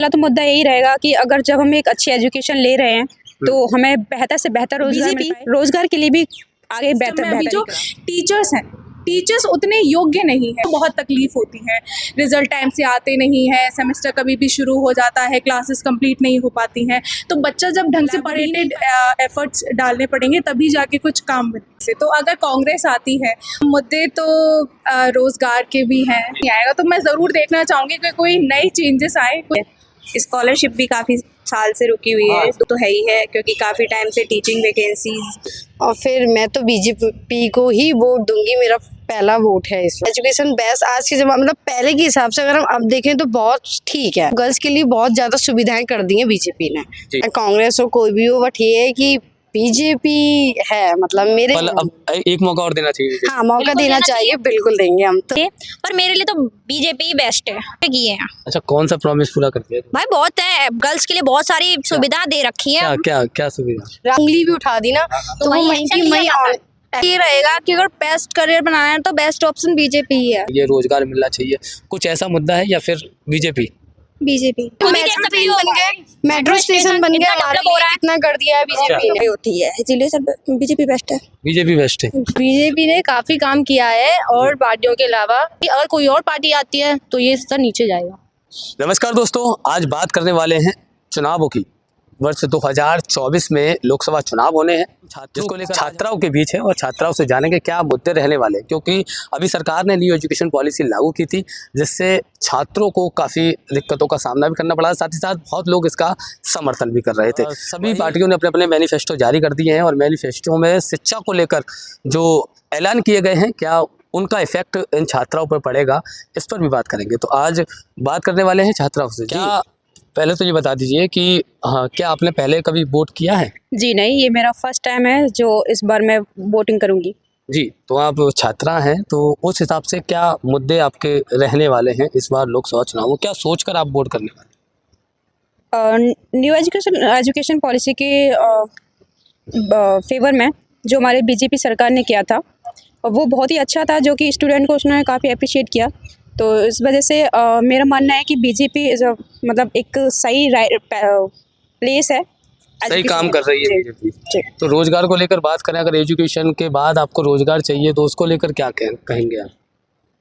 पहला तो मुद्दा यही रहेगा कि अगर जब हम एक अच्छी एजुकेशन ले रहे हैं तो हमें बेहतर से बेहतर रोजगार मिल पाए। रोजगार के लिए भी आगे बेहतर अभी जो टीचर्स हैं, टीचर्स उतने योग्य नहीं है, बहुत तकलीफ होती है। रिजल्ट टाइम से आते नहीं है, सेमेस्टर कभी भी शुरू हो जाता है, क्लासेस कंप्लीट नहीं हो पाती हैं। तो बच्चा जब ढंग से पढ़ेटेड एफर्ट्स डालने पड़ेंगे तभी जाके कुछ काम बने से। तो अगर कांग्रेस आती है, मुद्दे तो रोजगार के भी हैं, नहीं आएगा तो मैं ज़रूर देखना चाहूँगी कि कोई नई चेंजेस आए। स्कॉलरशिप भी काफ़ी साल से रुकी हुई है, तो है ही है, क्योंकि काफ़ी टाइम से टीचिंग वैकेंसीज। और फिर मैं तो बीजेपी को ही वोट दूंगी, मेरा पहला वोट है इस एजुकेशन बेस्ट आज के जमाने मतलब पहले के हिसाब से अगर हम अब देखें तो बहुत ठीक है। गर्ल्स के लिए बहुत ज़्यादा सुविधाएं कर दी हैं बीजेपी ने। कांग्रेस हो कोई भी हो, बट ये है कि बीजेपी है, मतलब मेरे अब एक मौका और देना चाहिए। हाँ, मौका देना चाहिए, बिल्कुल देंगे हम तो। पर मेरे लिए तो बीजेपी ही बेस्ट है किए हैं। अच्छा, कौन सा प्रॉमिस पूरा करती है भाई बहुत है, गर्ल्स के लिए बहुत सारी सुविधा दे रखी है। क्या क्या क्या सुविधा? उंगली भी उठा दी ना तो वो वहीं की वहीं ये रहेगा कि अगर बेस्ट करियर बनाना है तो बेस्ट ऑप्शन बीजेपी ही है। ये रोजगार मिलना चाहिए, कुछ ऐसा मुद्दा है या फिर बीजेपी? बीजेपी मेट्रो स्टेशन बन गया, हमारे लिए कितना कर दिया है बीजेपी ने। होती है, इसीलिए सब बीजेपी बेस्ट है। बीजेपी बेस्ट है। बीजेपी ने काफी काम किया है और पार्टियों के अलावा अगर कोई और पार्टी आती है तो ये स्तर नीचे जाएगा। नमस्कार दोस्तों, आज बात करने वाले हैं चुनावों की। वर्ष 2024 में लोकसभा चुनाव होने हैं, जिसको लेकर छात्राओं के बीच है और छात्राओं से जानेंगे क्या मुद्दे रहने वाले हैं, क्योंकि अभी सरकार ने न्यू एजुकेशन पॉलिसी लागू की थी, जिससे छात्रों को काफ़ी दिक्कतों का सामना भी करना पड़ा। साथ ही साथ बहुत लोग इसका समर्थन भी कर रहे थे। सभी पार्टियों ने अपने अपने मैनिफेस्टो जारी कर दिए हैं और मैनिफेस्टो में शिक्षा को लेकर जो ऐलान किए गए हैं, क्या उनका इफेक्ट इन छात्राओं पर पड़ेगा, इस पर भी बात करेंगे। तो आज बात करने वाले हैं छात्राओं से। क्या पहले तो ये बता दीजिए कि हाँ, क्या आपने पहले कभी वोट किया है? जी नहीं, ये मेरा फर्स्ट टाइम है जो इस बार मैं वोटिंग करूंगी। जी, तो आप छात्रा हैं, तो उस हिसाब से क्या मुद्दे आपके रहने वाले हैं इस बार लोकसभा चुनाव? क्या सोचकर आप वोट करने वाले? न्यू एजुकेशन पॉलिसी के फेवर में जो हमारे बीजेपी सरकार ने किया था वो बहुत ही अच्छा था, जो कि स्टूडेंट को उसने काफ़ी अप्रिशिएट किया। तो इस वजह से मेरा मानना है कि बीजेपी मतलब एक सही प्लेस है, सही काम कर रही है बीजेपी। तो रोजगार को लेकर बात करें, अगर एजुकेशन के बाद आपको रोजगार चाहिए तो उसको लेकर क्या कहेंगे आप?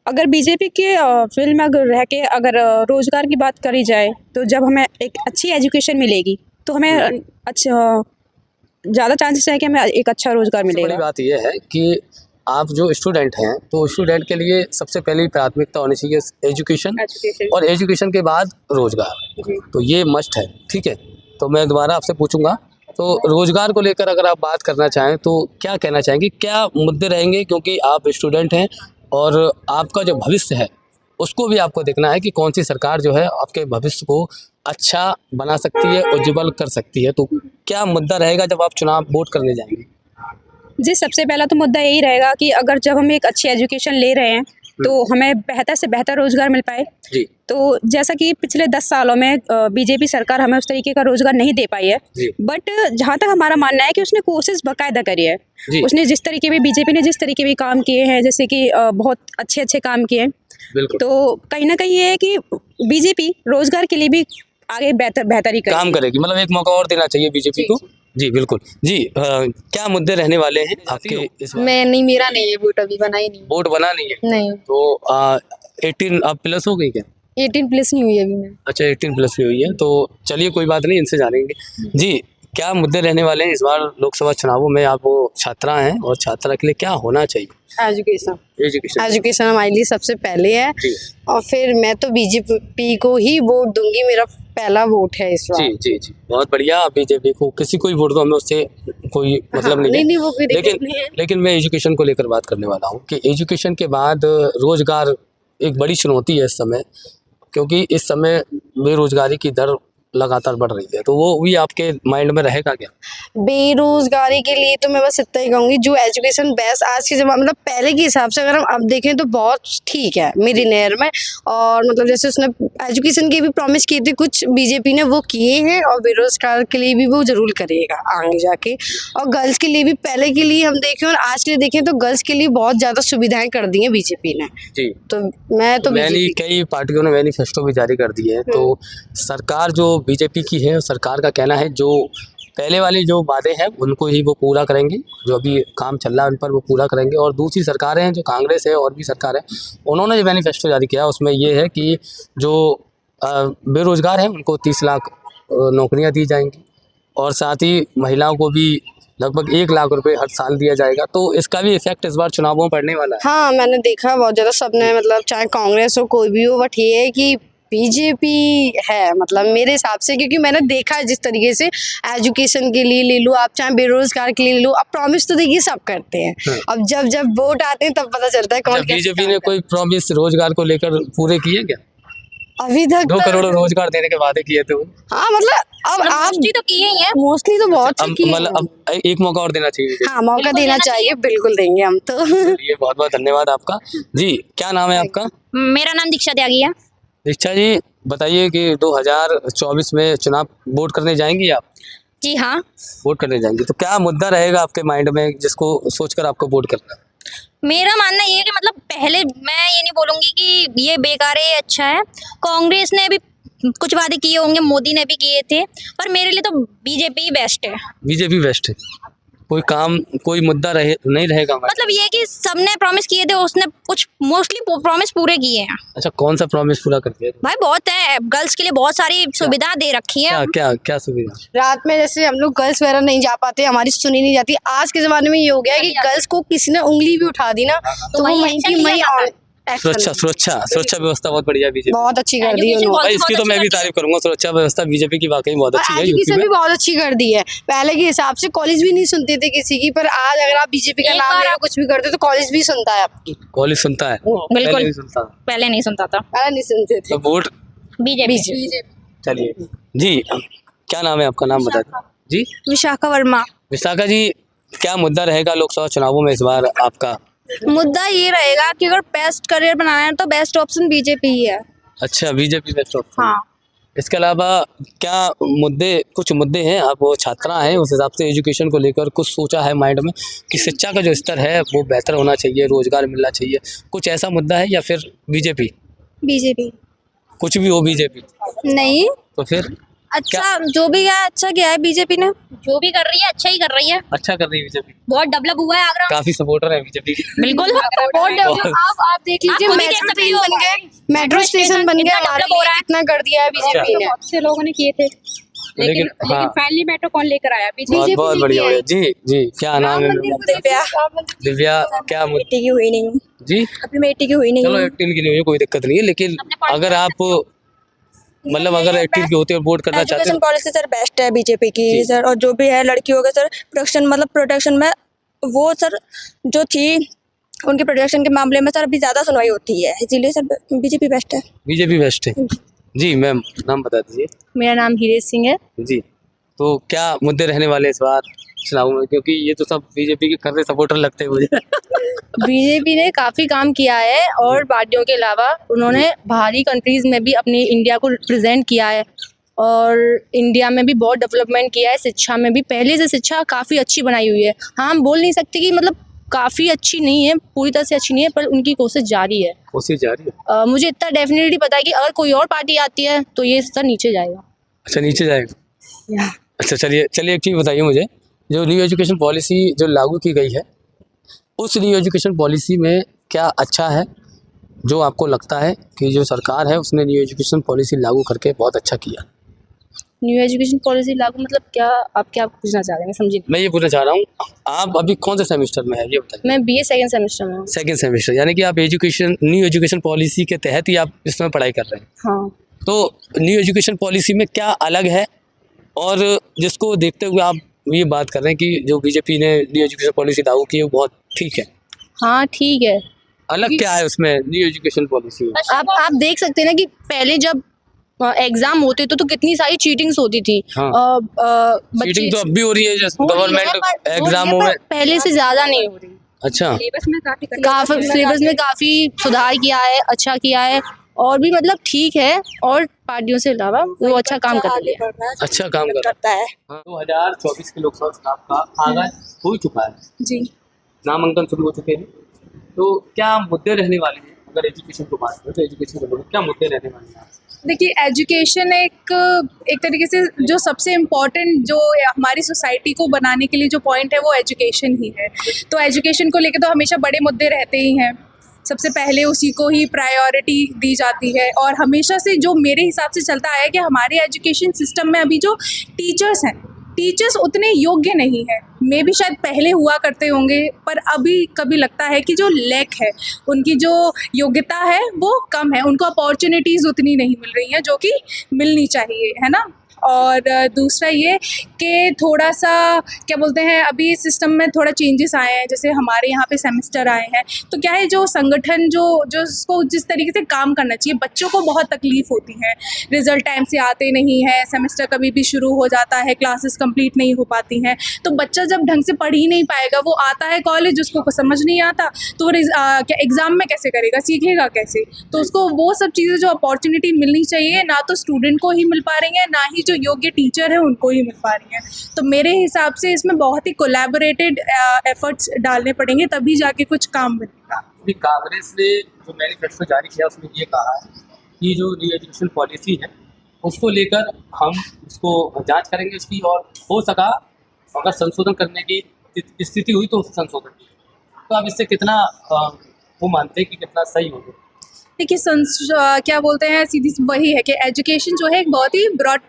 अगर बीजेपी के फील्ड में अगर रह के अगर रोजगार की बात करी जाए तो जब हमें एक अच्छी एजुकेशन मिलेगी तो हमें अच्छा ज़्यादा चांसेस है कि हमें एक अच्छा रोजगार मिलेगा। बड़ी बात यह है कि आप जो स्टूडेंट हैं, तो स्टूडेंट के लिए सबसे पहली प्राथमिकता होनी चाहिए एजुकेशन, और एजुकेशन के बाद रोजगार। तो ये मस्ट है, ठीक है। तो मैं दोबारा आपसे पूछूंगा, तो रोजगार को लेकर अगर आप बात करना चाहें तो क्या कहना चाहेंगे, क्या मुद्दे रहेंगे? क्योंकि आप स्टूडेंट हैं और आपका जो भविष्य है उसको भी आपको देखना है कि कौन सी सरकार जो है आपके भविष्य को अच्छा बना सकती है, उज्ज्वल कर सकती है। तो क्या मुद्दा रहेगा जब आप चुनाव वोट करने जाएंगे? जी, सबसे पहला तो मुद्दा यही रहेगा कि अगर जब हम एक अच्छी एजुकेशन ले रहे हैं तो हमें बेहतर से बेहतर रोजगार मिल पाए। जी। तो जैसा कि पिछले 10 सालों में बीजेपी सरकार हमें उस तरीके का रोजगार नहीं दे पाई है, बट जहाँ तक हमारा मानना है कि उसने कोशिश बाकायदा करी है। उसने जिस तरीके भी बीजेपी ने जिस तरीके भी काम किए हैं, जैसे कि बहुत अच्छे अच्छे काम किए हैं, तो कहीं ना कहीं ये है कि बीजेपी रोजगार के लिए भी आगे बेहतर ही काम करेगी। मतलब एक मौका और देना चाहिए बीजेपी को। जी बिल्कुल। जी, क्या मुद्दे रहने वाले हैं आपके इस बार? मैं नहीं, मेरा नहीं है वोट, अभी बना ही नहीं। वोट बना नहीं है? नहीं। तो 18 अब प्लस हो गई क्या? 18 प्लस नहीं हुई अभी मैं। अच्छा, 18 प्लस भी हुई है, तो चलिए कोई बात नहीं, इनसे जानेंगे। जी, क्या मुद्दे रहने वाले हैं इस बार लोकसभा चुनावों में? आप वो छात्रा हैं और छात्रा के लिए क्या होना चाहिए? एजुकेशन हमारे लिए सबसे पहले है, और फिर मैं तो बीजेपी को ही वोट दूंगी, मेरा पहला वोट है इस बार। जी जी जी, बहुत बढ़िया। आप बीजेपी को किसी को भी वोट दो, हमें उससे कोई मतलब नहीं है। वो लेकिन मैं एजुकेशन को लेकर बात करने वाला हूँ कि एजुकेशन के बाद रोजगार एक बड़ी चुनौती है इस समय, क्योंकि इस समय बेरोजगारी की दर लगातार बढ़ रही है, तो वो भी आपके माइंड में रहेगा क्या? बेरोजगारी के लिए तो मैं बस इतना ही कहूंगी, जो एजुकेशन बेस आज के जमाने मतलब पहले के हिसाब से अगर हम अब देखें तो बहुत ठीक है मेरी नहर में। और मतलब जैसे उसने एजुकेशन के भी प्रॉमिस किए थे कुछ बीजेपी ने, वो किए हैं, और बेरोजगार के लिए भी वो जरूर करेगा आगे जाके। और गर्ल्स के लिए भी पहले के लिए हम देखें और आज के लिए देखें तो गर्ल्स के लिए बहुत ज़्यादा सुविधाएं कर दी हैं बीजेपी ने। जी, तो मैं तो कई पार्टियों ने मैनिफेस्टो भी जारी कर दिए हैं। तो सरकार जो बीजेपी की है, सरकार का कहना है जो पहले वाले जो वादे हैं उनको ही वो पूरा करेंगे, जो अभी काम चल रहा है उन पर वो पूरा करेंगे। और दूसरी सरकारें हैं जो कांग्रेस है और भी सरकार है, उन्होंने जो मैनिफेस्टो जारी किया उसमें ये है कि जो बेरोजगार हैं उनको 30 लाख नौकरियां दी जाएंगी, और साथ ही महिलाओं को भी लगभग 1 लाख रुपए हर साल दिया जाएगा। तो इसका भी इफेक्ट इस बार चुनावों में पड़ने वाला है। हाँ, मैंने देखा बहुत ज़्यादा सबने, मतलब चाहे कांग्रेस हो कोई भी हो, बट ये है कि बीजेपी है मतलब मेरे हिसाब से, क्योंकि मैंने देखा है जिस तरीके से एजुकेशन के लिए ले लो आप, चाहे बेरोजगार के लिए ले लो, अब प्रॉमिस तो देखिए सब करते हैं। अब जब जब वोट आते हैं तब पता चलता है कौन कैसे बीजेपी ने कोई प्रॉमिस रोजगार को लेकर पूरे किए क्या? अभी तक 2 करोड़ रोजगार देने के वादे किए थे वो। हाँ, मतलब अब आप मोस्टली तो किए ही हैं। मोस्टली तो बहुत अब मतलब अब एक मौका और देना चाहिए। हाँ, मौका देना चाहिए, बिल्कुल देंगे हम तो। ये बहुत बहुत धन्यवाद आपका जी। क्या नाम है आपका? मेरा नाम दीक्षा त्यागी है। दीक्षा जी, बताइए कि 2024 में चुनाव वोट करने जाएंगी आप? जी हाँ। वोट करने जाएंगी तो क्या मुद्दा रहेगा आपके माइंड में जिसको सोचकर आपको वोट करना है? मेरा मानना ये है कि मतलब पहले मैं ये नहीं बोलूँगी कि ये बेकार है, ये अच्छा है। कांग्रेस ने भी कुछ वादे किए होंगे, मोदी ने भी किए थे, पर मेरे लिए तो बीजेपी ही बेस्ट है। बीजेपी बेस्ट है। कोई काम कोई मुद्दा नहीं रहेगा हमारा। मतलब ये कि सबने प्रॉमिस किए थे, उसने कुछ मोस्टली प्रॉमिस पूरे किए हैं। अच्छा, कौन सा प्रॉमिस पूरा कर दिया? भाई बहुत है, गर्ल्स के लिए बहुत सारी सुविधा दे रखी है। क्या क्या क्या सुविधा? रात में जैसे हम लोग गर्ल्स वगैरह नहीं जा पाते, हमारी सुनी नहीं जाती। आज के जमाने में ये हो गया है कि गर्ल्स को किसी ने उंगली भी उठा दी ना तो वो वहीं की वहीं सुरक्षा व्यवस्था बहुत बढ़िया बीजेपी बहुत अच्छी कर दी है उन्होंने। भाई, इसकी तो मैं भी तारीफ करूंगा। सुरक्षा व्यवस्था बीजेपी की वाकई बहुत अच्छी है। यूपी एजुकेशन में भी बहुत अच्छी कर दी है। पहले के हिसाब से कॉलेज भी नहीं सुनते थे किसी की, पर आज अगर आप बीजेपी का नाम लेकर कुछ भी करते तो कॉलेज भी सुनता है आपकी। कॉलेज सुनता है, पहले बिल्कुल नहीं सुनता। पहले नहीं सुनता था। पहले नहीं सुनते थे। तो वोट बीजेपी। चलिए जी, क्या नाम है आपका? नाम बता दीजिए जी। विशाखा वर्मा। विशाखा जी, क्या मुद्दा रहेगा लोकसभा चुनावों में इस बार आपका? मुद्दा ये रहेगा कि अगर बेस्ट करियर बनाना है तो बेस्ट ऑप्शन बीजेपी ही है। अच्छा, बीजेपी बेस्ट ऑप्शन। हाँ। इसके अलावा क्या कुछ मुद्दे हैं, आप वो छात्रा हैं, उस हिसाब से एजुकेशन को लेकर कुछ सोचा है माइंड में कि शिक्षा का जो स्तर है वो बेहतर होना चाहिए, रोजगार मिलना चाहिए, कुछ ऐसा मुद्दा है? या फिर बीजेपी? बीजेपी कुछ भी हो बीजेपी नहीं, तो फिर अच्छा जो भी है अच्छा किया है बीजेपी ने। जो भी कर रही है अच्छा ही कर रही है। अच्छा कर रही है बीजेपी। बहुत डेवलप हुआ है आगरा। काफी सपोर्टर है बीजेपी के। बिल्कुल आप देख लीजिए, आप खुद ही मेट्रो देख सकते ट्रेन हो। बन गए, मेट्रो स्टेशन बन गया, हमारे डेवलप हो लिए रहा है। कितना कर दिया है बीजेपी ने। बहुत से लोगों ने किए थे, लेकिन हाँ। फाइनली मेट्रो कौन लेकर आया? बहुत बहुत बढ़िया बढ़िया जी जी। क्या नाम है? दिव्या। दिव्या, क्या बेटी की हुई नहीं जी? अपनी बेटी की हुई नहीं। चलो 18 की नहीं हुई, कोई दिक्कत नहीं है, लेकिन अगर आप मतलब अगर 18 की होती है वोट करना चाहते एजुकेशन हो? पॉलिसी सर बेस्ट है बीजेपी की जी। सर। और जो भी है लड़कियों के सर प्रोटेक्शन में वो सर जो थी उनके प्रोटेक्शन के मामले में सर अभी ज़्यादा सुनवाई होती है, इसीलिए सर बीजेपी बेस्ट है। बीजेपी बेस्ट है जी। मैम, नाम बता दीजिए। मेरा नाम हीरेश सिंह है। जी, तो क्या मुद्दे रहने वाले हैं इस बार चुनाव में? क्योंकि ये तो सब बीजेपी के कर रहे सपोर्टर लगते हैं मुझे। बीजेपी ने काफ़ी काम किया है और पार्टियों के अलावा उन्होंने बाहरी कंट्रीज़ में भी अपनी इंडिया को रिप्रेजेंट किया है और इंडिया में भी बहुत डेवलपमेंट किया है। शिक्षा में भी पहले से शिक्षा काफ़ी अच्छी बनाई हुई है। हाँ, हम बोल नहीं सकते कि मतलब काफ़ी अच्छी नहीं है, पूरी तरह से अच्छी नहीं है, पर उनकी कोशिश जारी है। कोशिश जारी है। मुझे इतना डेफिनेटली पता है कि अगर कोई और पार्टी आती है तो ये स्तर नीचे जाएगा। अच्छा, नीचे जाएगा। अच्छा, चलिए एक चीज़ बताइए मुझे, जो न्यू एजुकेशन पॉलिसी जो लागू की गई है, उस न्यू एजुकेशन पॉलिसी में क्या अच्छा है जो आपको लगता है कि जो सरकार है उसने न्यू एजुकेशन पॉलिसी लागू करके बहुत अच्छा किया? न्यू एजुकेशन पॉलिसी लागू मतलब क्या? आप क्या पूछना चाह रहे हैं? समझिए। मैं ये पूछना चाह रहा हूँ, आप अभी कौन से सेमेस्टर में है ये बताइए। मैं बीए सेकंड सेमेस्टर में हूँ। सेकंड सेमेस्टर, यानी कि आप न्यू एजुकेशन पॉलिसी के तहत ही आप इसमें पढ़ाई कर रहे हैं। हाँ। तो न्यू एजुकेशन पॉलिसी में क्या अलग है, और जिसको देखते हुए आप ये बात कर रहे हैं कि जो बीजेपी ने न्यू एजुकेशन पॉलिसी लागू की है वो बहुत ठीक है? हाँ, ठीक है। अलग क्या है उसमें न्यू एजुकेशन पॉलिसी में? आप देख सकते हैं ना कि पहले जब एग्जाम होते तो कितनी सारी चीटिंग्स होती थी। हाँ। चीटिंग तो अब भी हो रही है हो रही है, गवर्नमेंट पर एग्जामों में। पहले से ज्यादा नहीं हो रही। अच्छा, काफी सिलेबस में काफी सुधार किया है, अच्छा किया है, और भी मतलब ठीक है, और पार्टियों से अलावा वो अच्छा काम कर रही है। अच्छा काम करता है। 2024 के लोकसभा चुनाव का आगाज हो चुका है, जी। नामांकन शुरू हो चुके हैं, तो क्या मुद्दे रहने वाले हैं? अगर एजुकेशन को बात करें तो एजुकेशन को क्या मुद्दे रहने वाले हैं? देखिए, एजुकेशन एक तरीके से जो सबसे इम्पॉर्टेंट जो हमारी सोसाइटी को बनाने के लिए जो पॉइंट है वो एजुकेशन ही है। तो एजुकेशन को लेकर तो हमेशा बड़े मुद्दे रहते ही हैं। सबसे पहले उसी को ही प्रायोरिटी दी जाती है, और हमेशा से जो मेरे हिसाब से चलता आया है कि हमारे एजुकेशन सिस्टम में अभी जो टीचर्स हैं, टीचर्स उतने योग्य नहीं हैं। मे भी शायद पहले हुआ करते होंगे, पर अभी कभी लगता है कि जो लैक है, उनकी जो योग्यता है वो कम है, उनको अपॉर्चुनिटीज़ उतनी नहीं मिल रही हैं जो कि मिलनी चाहिए, है ना। और दूसरा ये कि थोड़ा सा क्या बोलते हैं, अभी सिस्टम में थोड़ा चेंजेस आए हैं, जैसे हमारे यहाँ पे सेमेस्टर आए हैं, तो क्या है जो संगठन जो उसको जिस तरीके से काम करना चाहिए, बच्चों को बहुत तकलीफ़ होती है। रिज़ल्ट टाइम से आते नहीं है, सेमेस्टर कभी भी शुरू हो जाता है, क्लासेस कंप्लीट नहीं हो पाती हैं, तो बच्चा जब ढंग से पढ़ ही नहीं पाएगा, वो आता है कॉलेज, उसको कुछ समझ नहीं आता, तो वो क्या एग्ज़ाम में कैसे करेगा, सीखेगा कैसे? तो उसको वो सब चीज़ें जो अपॉर्चुनिटी मिलनी चाहिए, ना तो स्टूडेंट को ही मिल पा रही हैं, ना ही जो योग्य टीचर है उनको ही मिल पा रही हैं। तो मेरे हिसाब से इसमें बहुत ही कोलैबोरेटेड एफर्ट्स डालने पड़ेंगे, तभी जाके कुछ काम बनेगा। अभी कांग्रेस ने जो मैनिफेस्टो जारी किया उसमें ये कहा है कि जो री एजुकेशन पॉलिसी है उसको लेकर हम उसको जांच करेंगे उसकी, और हो सका अगर संशोधन करने की स्थिति हुई तो उससे संशोधन की। तो आप इससे कितना वो मानते हैं कि कितना सही होगा? देखिए, क्या बोलते हैं, सीधी वही है कि एजुकेशन जो है एक बहुत ही ब्रॉड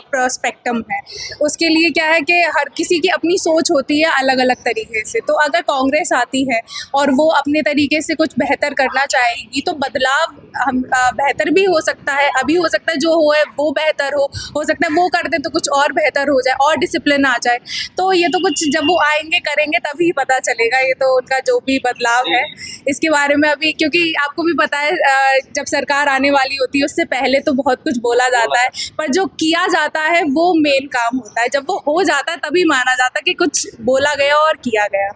प्रोस्पेक्टम है। उसके लिए क्या है कि हर किसी की अपनी सोच होती है अलग अलग तरीके से। तो अगर कांग्रेस आती है और वो अपने तरीके से कुछ बेहतर करना चाहेगी, तो बदलाव हम बेहतर भी हो सकता है। अभी हो सकता है जो हो है वो बेहतर हो सकता है वो कर दे तो कुछ और बेहतर हो जाए और डिसिप्लिन आ जाए। तो ये तो कुछ जब वो आएंगे करेंगे तभी पता चलेगा, ये तो उनका जो भी बदलाव है इसके बारे में अभी, क्योंकि आपको भी पता है जब सरकार आने वाली होती है उससे पहले तो बहुत कुछ बोला जाता है, पर जो किया जाता है वो मेन काम होता है। जब वो हो जाता है तभी माना जाता है कि कुछ बोला गया और किया गया।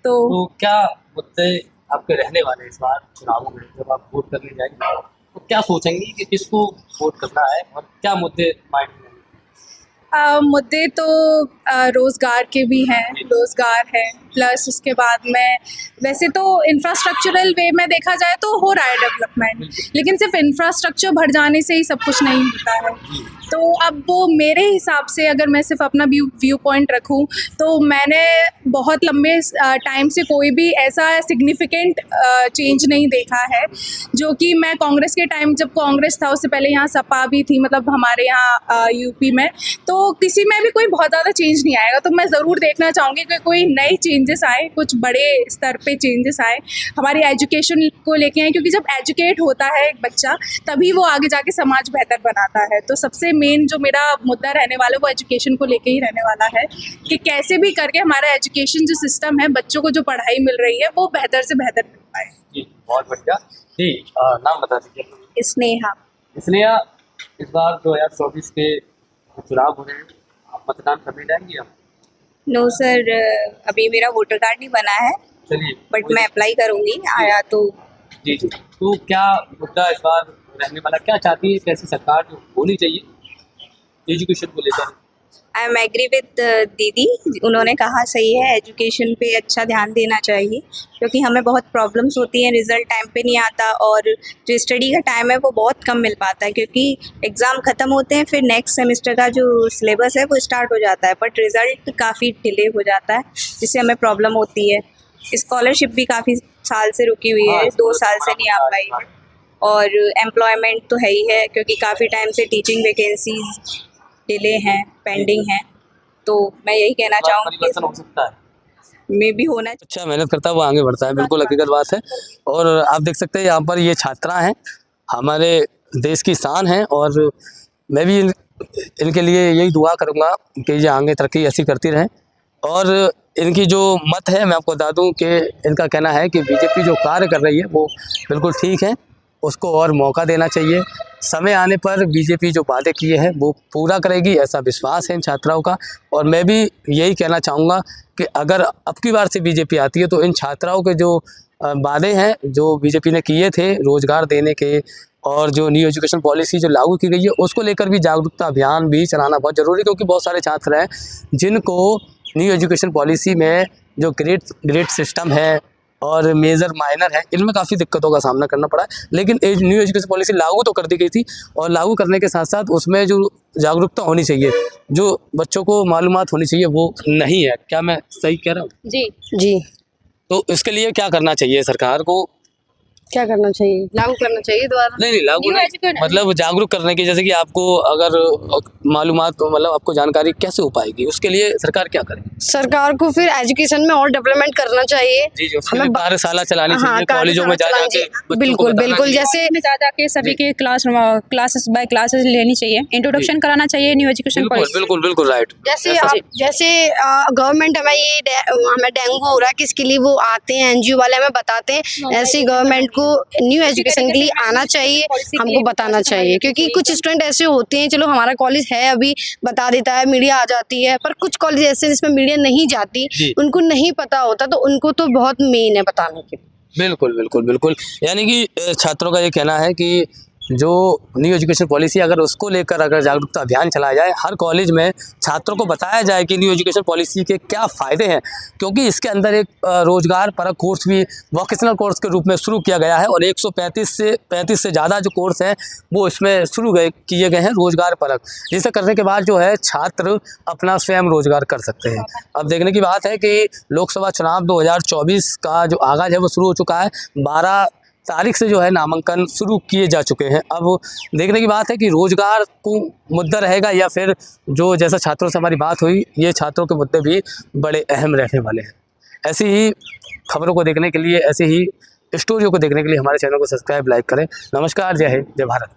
तो क्या मुद्दे आपके रहने वाले इस बार चुनावों में, जब आप वोट करने जाएंगे तो क्या सोचेंगे कि किसको वोट करना है और क्या मुद्दे माइंड में? मुद्दे तो रोज़गार के भी हैं, रोज़गार है, प्लस उसके बाद में वैसे तो इंफ्रास्ट्रक्चरल वे में देखा जाए तो हो रहा है डेवलपमेंट, लेकिन सिर्फ इंफ्रास्ट्रक्चर बढ़ जाने से ही सब कुछ नहीं होता है। तो अब वो मेरे हिसाब से अगर मैं सिर्फ अपना व्यू पॉइंट रखूं तो मैंने बहुत लंबे टाइम से कोई भी ऐसा सिग्निफिकेंट चेंज नहीं देखा है, जो कि मैं कांग्रेस के टाइम, जब कांग्रेस था उससे पहले यहाँ सपा भी थी, मतलब हमारे यहाँ यूपी में, तो किसी में भी कोई बहुत ज़्यादा चेंज नहीं आएगा। तो मैं ज़रूर देखना चाहूँगी कि कोई नए चेंजेस आए, कुछ बड़े स्तर पे चेंजेस आए, हमारी एजुकेशन को लेके आए, क्योंकि जब एजुकेट होता है एक बच्चा तभी वो आगे जाके समाज बेहतर बनाता है। तो सबसे मेन जो मेरा मुद्दा रहने वाला है वो एजुकेशन को लेके ही रहने वाला है कि कैसे भी करके हमारा एजुकेशन जो सिस्टम है, बच्चों को जो पढ़ाई मिल रही है वो बेहतर से बेहतर मिल पाए। जी, बहुत बढ़िया जी। नाम बता दीजिए। स्नेहा। स्नेहा, इस बार 2024 के चुनाव हो रहे हैं, आप मतदान करने जाएंगे? आप? नो सर, अभी मेरा वोटर कार्ड नहीं बना है, चलिए, बट मैं अप्लाई करूँगी, आया तो। जी जी। तो क्या मुद्दा इस बार रहने वाला, क्या चाहती है, कैसी सरकार जो होनी चाहिए एजुकेशन को लेकर? आई एम एग्री विद दीदी, उन्होंने कहा सही है, एजुकेशन पे अच्छा ध्यान देना चाहिए, क्योंकि हमें बहुत प्रॉब्लम्स होती हैं, रिज़ल्ट टाइम पे नहीं आता और जो स्टडी का टाइम है वो बहुत कम मिल पाता है, क्योंकि एग्ज़ाम ख़त्म होते हैं, फिर नेक्स्ट सेमेस्टर का जो सिलेबस है वो स्टार्ट हो जाता है, बट रिज़ल्ट काफ़ी डिले हो जाता है, जिससे हमें प्रॉब्लम होती है। स्कॉलरशिप भी काफ़ी साल से रुकी हुई है, 2 साल से नहीं आ पाई है, और एम्प्लॉयमेंट तो है ही है, क्योंकि काफ़ी टाइम से टीचिंग वैकेंसीज डिले हैं, पेंडिंग हैं। तो मैं यही कहना चाहूँगी परिवर्तन हो सकता है, मे भी होना अच्छा मेहनत करता है वो आगे बढ़ता है, बिल्कुल हकीकत बात है। और आप देख सकते हैं यहाँ पर ये छात्रा हैं, हमारे देश की शान हैं, और मैं भी इनके लिए यही दुआ करूँगा कि ये आगे तरक्की ऐसी करती रहें। और इनकी जो मत है, मैं आपको बता दूं कि इनका कहना है कि बीजेपी जो कार्य कर रही है वो बिल्कुल ठीक है, उसको और मौका देना चाहिए। समय आने पर बीजेपी जो वादे किए हैं वो पूरा करेगी, ऐसा विश्वास है इन छात्राओं का। और मैं भी यही कहना चाहूँगा कि अगर अब की बार से बीजेपी आती है तो इन छात्राओं के जो वादे हैं जो बीजेपी ने किए थे रोज़गार देने के, और जो न्यू एजुकेशन पॉलिसी जो लागू की गई है उसको लेकर भी जागरूकता अभियान भी चलाना बहुत ज़रूरी है, क्योंकि बहुत सारे छात्र हैं जिनको न्यू एजुकेशन पॉलिसी में जो ग्रेड सिस्टम है और मेजर माइनर है, इनमें काफ़ी दिक्कतों का सामना करना पड़ा है। लेकिन न्यू एजुकेशन पॉलिसी लागू तो कर दी गई थी, और लागू करने के साथ साथ उसमें जो जागरूकता होनी चाहिए, जो बच्चों को मालूमात होनी चाहिए, वो नहीं है। क्या मैं सही कह रहा हूँ? जी जी। तो इसके लिए क्या करना चाहिए सरकार को? क्या करना चाहिए? लागू करना चाहिए दोबारा? नहीं लागू नहीं, मतलब जागरूक करने की, जैसे कि आपको अगर मालूमात मतलब आपको जानकारी कैसे हो पाएगी, उसके लिए सरकार क्या करे? सरकार को फिर एजुकेशन में और डेवलपमेंट करना चाहिए। जी जी, हमें कार्यशाला चलानी चाहिए, कॉलेजों में जा जाके बच्चों को बिल्कुल बताना बिल्कुल। चाहिए। जैसे में जा जाके सभी के क्लासेस बाय क्लासेस लेनी चाहिए, इंट्रोडक्शन कराना चाहिए न्यू एजुकेशन बिल्कुल पॉलिसी। बिल्कुल बिल्कुल राइट। जैसे गवर्नमेंट हमें डेंगू हो रहा है, किसके लिए वो आते हैं, एनजीओ वाले हमें बताते हैं। ऐसे गवर्नमेंट को न्यू एजुकेशन के लिए आना चाहिए, हमको बताना चाहिए। क्योंकि कुछ स्टूडेंट ऐसे होते हैं, चलो हमारा कॉलेज है अभी बता देता है, मीडिया आ जाती है, पर कुछ कॉलेज ऐसे जिसमें मीडिया नहीं जाती, उनको नहीं पता होता, तो उनको तो बहुत मेन है बताने के। बिल्कुल बिल्कुल बिल्कुल। यानी कि छात्रों का ये कहना है कि जो न्यू एजुकेशन पॉलिसी अगर उसको लेकर अगर जागरूकता अभियान चलाया जाए, हर कॉलेज में छात्रों को बताया जाए कि न्यू एजुकेशन पॉलिसी के क्या फ़ायदे हैं, क्योंकि इसके अंदर एक रोज़गार परक कोर्स भी वोकेशनल कोर्स के रूप में शुरू किया गया है, और 135 से ज़्यादा जो कोर्स हैं वो इसमें शुरू किए गए हैं रोज़गार परक, जिसे करने के बाद जो है छात्र अपना स्वयं रोज़गार कर सकते हैं। अब देखने की बात है कि लोकसभा चुनाव 2024 का जो आगाज़ है वो शुरू हो चुका है। 12 तारीख से जो है नामांकन शुरू किए जा चुके हैं। अब देखने की बात है कि रोज़गार को मुद्दा रहेगा, या फिर जो जैसा छात्रों से हमारी बात हुई, ये छात्रों के मुद्दे भी बड़े अहम रहने वाले हैं। ऐसी ही खबरों को देखने के लिए, ऐसी ही स्टोरियों को देखने के लिए हमारे चैनल को सब्सक्राइब लाइक करें। नमस्कार, जय हिंद, जय भारत।